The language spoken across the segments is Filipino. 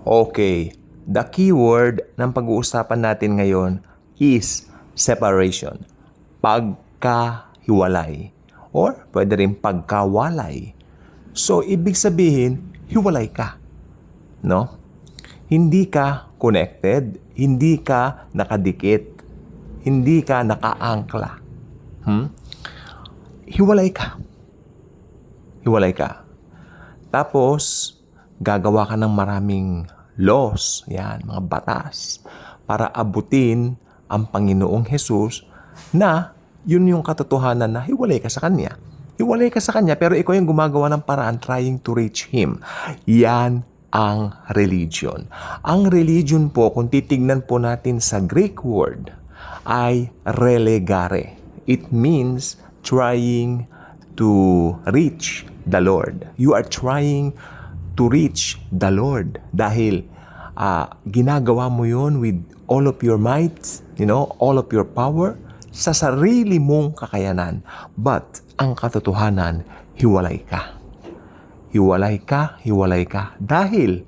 Okay, the keyword ng pag-uusapan natin ngayon is separation. Pagkahiwalay. Or pwede rin pagkawalay. So, ibig sabihin, hiwalay ka. No? Hindi ka connected, hindi ka nakadikit, hindi ka nakaangkla. Hiwalay ka. Hiwalay ka. Tapos, gagawa ka ng maraming laws, yan, mga batas, para abutin ang Panginoong Hesus na yun yung katotohanan na hiwalay ka sa Kanya. Hiwalay ka sa Kanya pero ikaw yung gumagawa ng paraan trying to reach Him. Yan ang religion. Ang religion po, kung titignan po natin sa Greek word, ay relegare. It means trying to reach the Lord. You are trying to reach the Lord dahil ginagawa mo yun with all of your might, all of your power sa sarili mong kakayanan. But ang katotohanan, hiwalay ka. Hiwalay ka, hiwalay ka. Dahil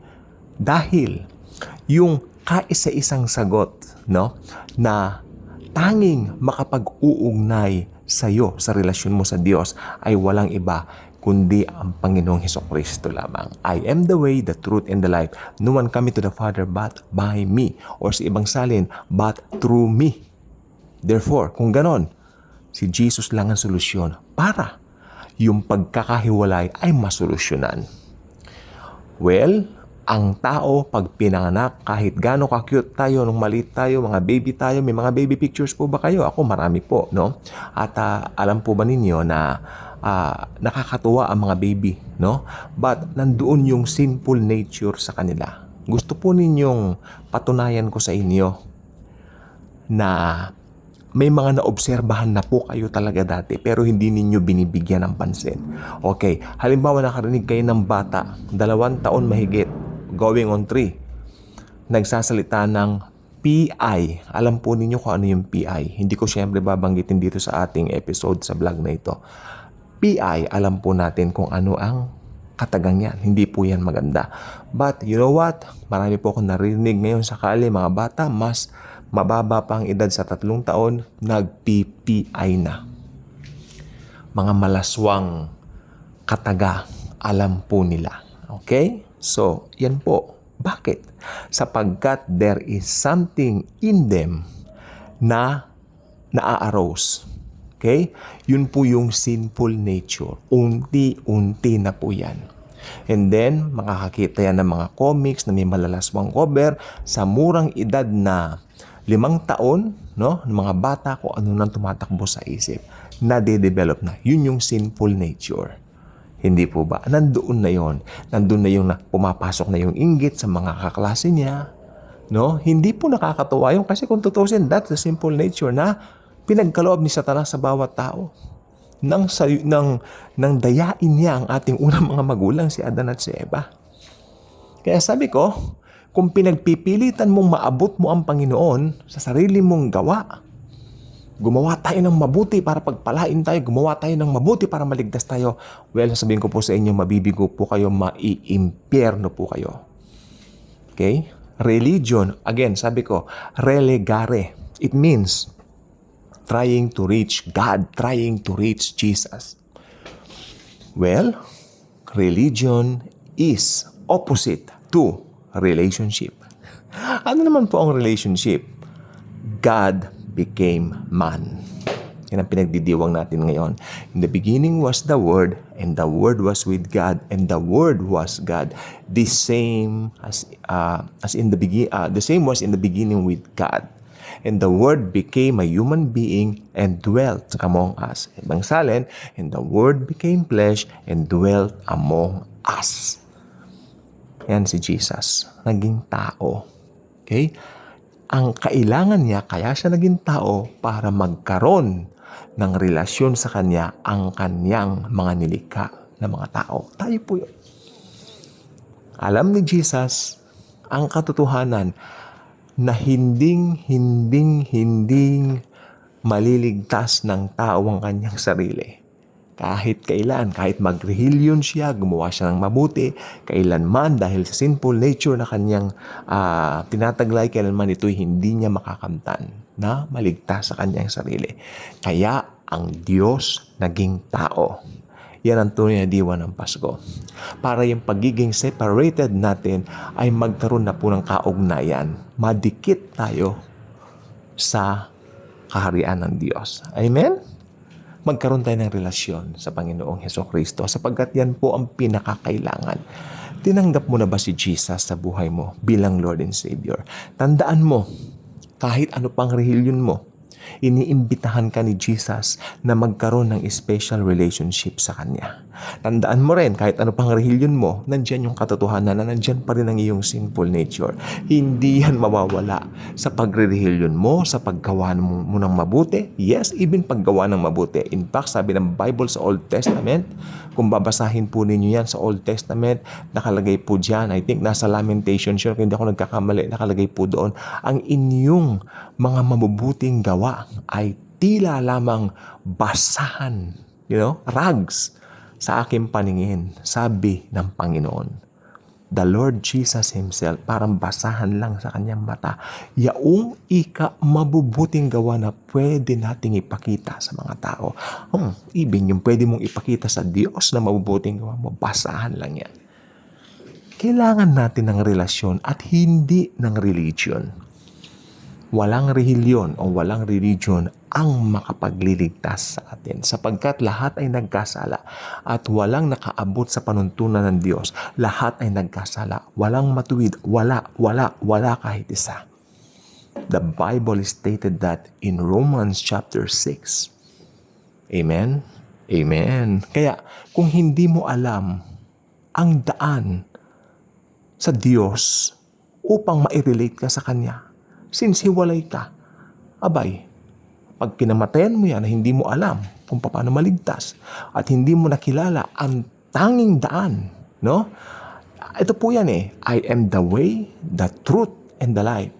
yung kaisa-isang sagot na tanging makapag-uugnay sa iyo, sa relasyon mo sa Diyos, ay walang iba kundi ang Panginoong Hesukristo lamang. I am the way, the truth, and the life. No one coming to the Father but by me. Or sa ibang salin, but through me. Therefore, kung ganon, si Jesus lang ang solusyon para yung pagkakahiwalay ay masolusyonan. Well, ang tao pag pinanganak, kahit gaano ka-cute tayo nung maliit tayo, mga baby tayo, may mga baby pictures po ba kayo? Ako marami po, no? At alam po ba ninyo na nakakatuwa ang mga baby, no? But nandoon yung sinful nature sa kanila. Gusto po ninyong patunayan ko sa inyo na may mga naobserbahan na po kayo talaga dati pero hindi ninyo binibigyan ng pansin. Okay, halimbawa nakarinig kayo ng bata, 2 taon mahigit, going on 3, nagsasalita ng PI. Alam po ninyo kung ano yung PI. Hindi ko syempre babanggitin dito sa ating episode sa vlog na ito. PI, alam po natin kung ano ang katagang yan. Hindi po yan maganda. But you know what? Marami po akong narinig ngayon sa kali, mga bata, mas mababa pa ang edad sa 3 taon, nag-PPI na. Mga malaswang kataga, alam po nila. Okay? So, yan po. Bakit? Sapagkat there is something in them na naa-arouse. Okay? Yun po yung sinful nature. Unti-unti na po yan. And then, makakakita yan ng mga comics na may malalaswang cover sa murang edad na 5 taon, no? Ng mga bata kung ano nang tumatakbo sa isip. Na-develop na. Yun yung sinful nature. Hindi po ba? Nandoon na yon. Nandoon na yung pumapasok na yung inggit sa mga kaklase niya. No? Hindi po nakakatuwa yung kasi kung tutusin, that's the simple nature na pinagkaloob ni Satanas sa bawat tao. Nang dayain niya ang ating unang mga magulang, si Adan at si Eva. Kaya sabi ko, kung pinagpipilitan mong maabot mo ang Panginoon sa sarili mong gawa, gumawa tayo ng mabuti para pagpalain tayo, gumawa tayo ng mabuti para maligtas tayo, well, sabihin ko po sa inyo, mabibigo po kayo, maiimpyerno po kayo. Okay? Religion, again, sabi ko, relegare. It means trying to reach God, trying to reach Jesus. Well, religion is opposite to relationship. Ano naman po ang relationship? God became man. Yan ang pinagdidiwang natin ngayon. In the beginning was the Word, and the Word was with God, and the Word was God. The same the same was in the beginning with God. And the Word became a human being and dwelt among us. Ibang salin, and the Word became flesh and dwelt among us. Yan si Jesus. Naging tao. Okay? Ang kailangan niya, kaya siya naging tao para magkaroon ng relasyon sa kanya ang kanyang mga nilikha na mga tao. Tayo po yun. Alam ni Jesus ang katotohanan na hinding maliligtas ng tao ang kanyang sarili. kahit kailan, kahit mag-religion siya, gumawa siya ng mabuti, kailanman dahil sa sinful nature na kanyang tinataglay, kailanman ito'y hindi niya makakamtan na maligtas sa kanyang sarili. Kaya ang Diyos naging tao. Yan ang tunay na diwa ng Pasko. Para yung pagiging separated natin ay magkaroon na po ng kaugnayan. Madikit tayo sa kaharian ng Diyos. Amen? Magkaroon tayo ng relasyon sa Panginoong Hesukristo sapagkat yan po ang pinakakailangan. Tinanggap mo na ba si Jesus sa buhay mo bilang Lord and Savior? Tandaan mo, kahit ano pang relihiyon mo, iniimbitahan ka ni Jesus na magkaroon ng special relationship sa Kanya. Tandaan mo rin, kahit ano pang relihiyon mo, nandyan yung katotohanan na nandyan pa rin ang iyong sinful nature. Hindi yan mawawala sa pagre-relihiyon mo, sa paggawa mo ng mabuti. Yes, even paggawa ng mabuti. In fact, sabi ng Bible sa Old Testament, kung babasahin po ninyo yan sa Old Testament, nakalagay po dyan, I think nasa Lamentations yun, kung hindi ako nagkakamali, nakalagay po doon, ang inyong mga mabubuting gawa ay tila lamang basahan, rags sa aking paningin, sabi ng Panginoon. The Lord Jesus Himself, parang basahan lang sa kanyang mata. Yaong mabubuting gawa na pwede nating ipakita sa mga tao. Ibig yung pwede mong ipakita sa Diyos na mabubuting gawa mo, basahan lang yan. Kailangan natin ng relasyon at hindi ng religion. Walang relihiyon o walang religion ang makapagliligtas sa atin sapagkat lahat ay nagkasala at walang nakaabot sa panuntunan ng Diyos. Lahat ay nagkasala. Walang matuwid. Wala kahit isa. The Bible stated that in Romans chapter 6. Amen? Amen. Kaya kung hindi mo alam ang daan sa Diyos upang ma-relate ka sa Kanya, since hiwalay ka, abay, pag pinamatayan mo yan na hindi mo alam kung paano maligtas at hindi mo nakilala ang tanging daan, no? Ito po yan I am the way, the truth, and the life.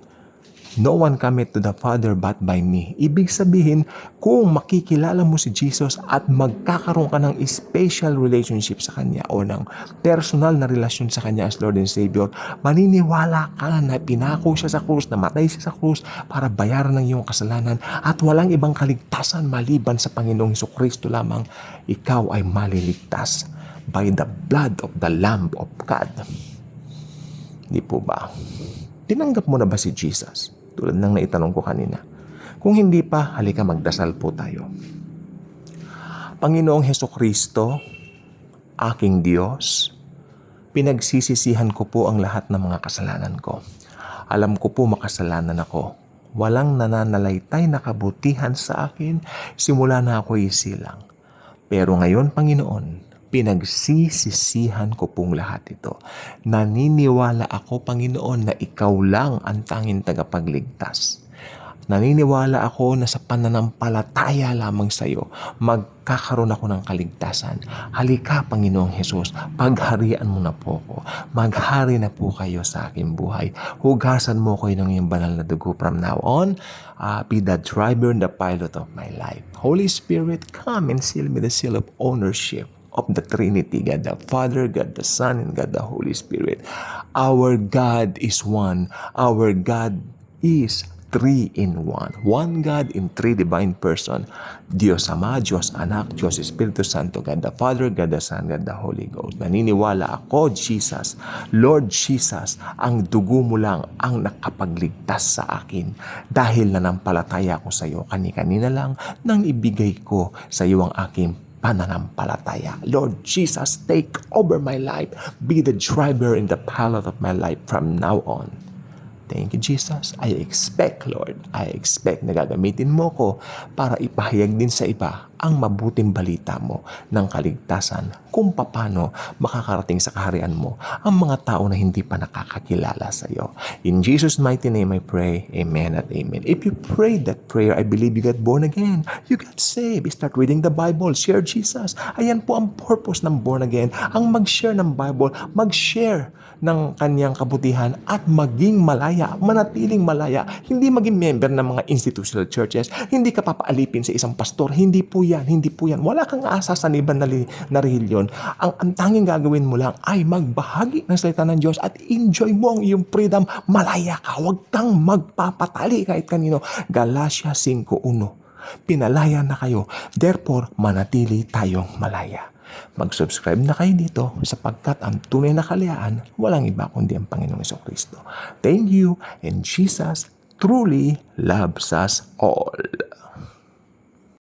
No one cometh to the Father but by me. Ibig sabihin, kung makikilala mo si Jesus at magkakaroon ka ng special relationship sa Kanya o ng personal na relasyon sa Kanya as Lord and Savior, maniniwala ka na pinako siya sa krus, namatay siya sa krus para bayaran ng iyong kasalanan at walang ibang kaligtasan maliban sa Panginoong Hesukristo lamang. Ikaw ay maliligtas by the blood of the Lamb of God. Di po ba? Tinanggap mo na ba si Jesus? Tulad ng naitanong ko kanina. Kung hindi pa, halika magdasal po tayo. Panginoong Hesukristo, aking Diyos, pinagsisisihan ko po ang lahat ng mga kasalanan ko. Alam ko po makasalanan ako. Walang nananalaytay na kabutihan sa akin simula na ako isilang. Pero ngayon, Panginoon, pinagsisisihan ko pong lahat ito. Naniniwala ako, Panginoon, na Ikaw lang ang tanging tagapagligtas. Naniniwala ako na sa pananampalataya lamang sa iyo, magkakaroon ako ng kaligtasan. Halika, Panginoong Hesus, pagharian mo na po ko. Maghari na po kayo sa aking buhay. Hugasan mo ko ng iyong banal na dugo from now on. Be the driver and the pilot of my life. Holy Spirit, come and seal me the seal of ownership of the Trinity, God the Father, God the Son, and God the Holy Spirit. Our God is one. Our God is three in one. One God in three divine person. Diyos Ama, Diyos Anak, Diyos Espiritu Santo, God the Father, God the Son, God the Holy Ghost. Naniniwala ako, Jesus, Lord Jesus, ang dugo mo lang ang nakapagligtas sa akin. Dahil nanampalataya ko sa iyo, kani-kanina lang nang ibigay ko sa iyo ang aking pananampalataya. Lord Jesus, take over my life. Be the driver and the pilot of my life from now on. Thank you, Jesus. I expect, Lord, na gagamitin mo ko para ipahayag din sa iba ang mabuting balita mo ng kaligtasan kung paano makakarating sa kaharian mo ang mga tao na hindi pa nakakakilala sa iyo. In Jesus' mighty name I pray. Amen at amen. If you prayed that prayer, I believe you got born again. You got saved. Start reading the Bible. Share Jesus. Ayan po ang purpose ng born again. Ang mag-share ng Bible, mag-share ng kanyang kabutihan at maging malaya, manatiling malaya. Hindi maging member ng mga institutional churches. Hindi ka papaalipin sa isang pastor. Hindi po Hindi yan, hindi po yan. Wala kang asa sa iba na reliyon. Ang tanging gagawin mo lang ay magbahagi ng salita ng Diyos at enjoy mo ang iyong freedom. Malaya ka, huwag kang magpapatali kahit kanino. Galatia 5:1. Pinalaya na kayo, therefore manatili tayong malaya. Mag-subscribe na kayo dito sapagkat ang tunay na kalayaan walang iba kundi ang Panginoong Jesucristo. Thank you, and Jesus truly loves us all.